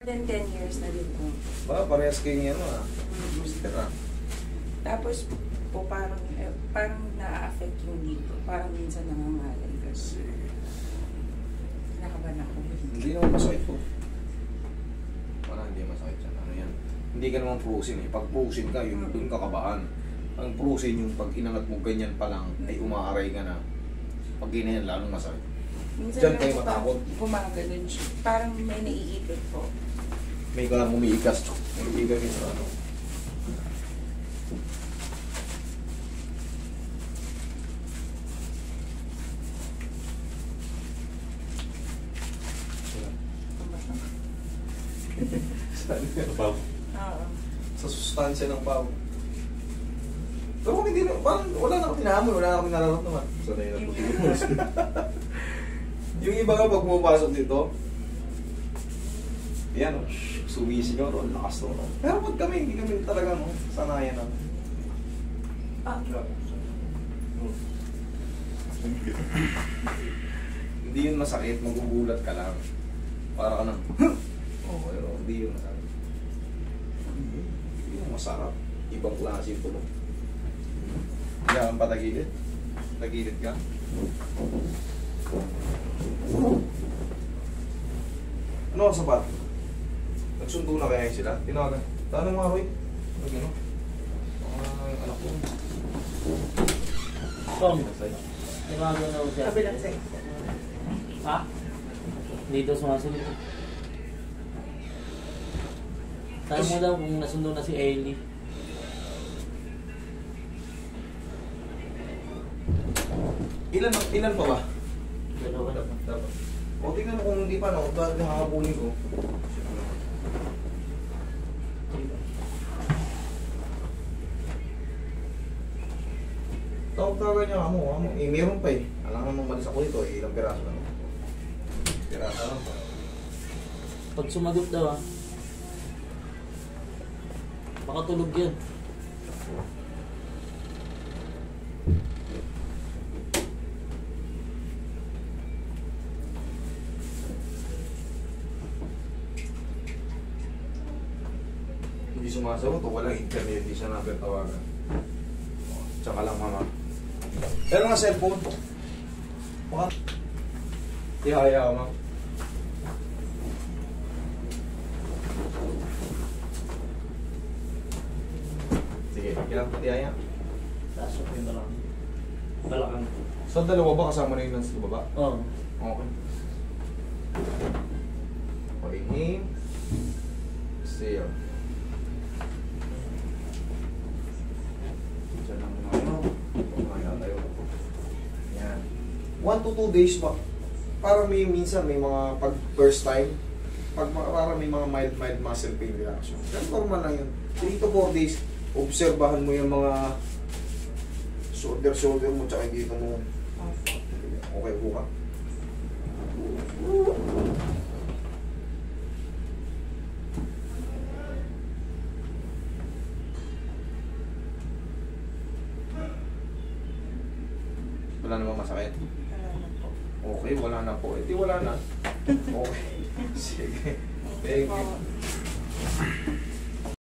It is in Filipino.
Then 10 years na din po. Ba, parehas kayo niya, ano ah. Mister ah. Tapos po parang na-affect yung dito. Parang minsan nangangalay kasi. Nakaban ako. Hindi naman masakit po. Parang hindi masakit yan. Ano yan? Hindi ka naman frozen eh. Pag frozen ka, yung dun kakabahan. Ang frozen yung pag inangat mo ganyan pa lang, ay umaaray ka na. Pag ginayan, lalong masakit. Minsan Diyan kayo matakot. Gumaganon siya. Parang may naiipit po. May ka lang umiikas. Umiigas yun sa ano. Oo. Sa sustansya ng pao. Pero kung hindi na, parang wala na kami nahamon, wala na kami nararamdaman. Sanay na po siguro. Yung iba nga pag pumapasok dito, yan o, sumisigaw o, lakas to. No? Pero pag kami, hindi kami talaga no, sanayan na. Hindi yun masakit, magugulat ka lang. Para ka nang, oh, pero hindi yun masakit. Hindi yun masarap. Ibang klase yung tulog. Hindi kang patagilid. Tagilid ka. Ano ang sapat? Nagsundo na kaya sila? Tinawagan. Tanong nga, Roy. Ano? Anak ko. Tom, tinawagan na ako siya. Kabilang sa'yo. Ha? Dito sumasunod. Tanong mo daw kung nasundo na si Ellie. Ilan pa ba? Dalawa. Dapat. O tingnan mo kung hindi pa, no? Bakit nakakapunin ko? Tawag-tawagan niya kamo. Eh, meron pa eh. Alam naman malis ako dito eh. Ilang piraso lang. Piraso lang pa. Pag sumagot daw baka tulog yan. Hindi sumasagot o walang internet, hindi siya napertawagan. Tsaka lang mama. Pero nga cellphone. Baka. Tihaya ka ma'am. Sige, kailangan pa tihaya. Tasok yung balakang. So dalawa ba kasama na yung nasa baba? Oo. Okay. Pahingi. Exhale. Diyan lang muna kayo. Kumaya tayo. Yan. 1 to 2 days pa. Para may minsan may mga pag first time, para may mga mild muscle pain reaction. Pero normal lang yun. 3 to 4 days, obserbahan mo yung mga shoulder mo tsaka dito mo. Okay po ka? Wala namang masakit? Okay, wala na po. Hindi wala na. Okay. Sige. Thank you.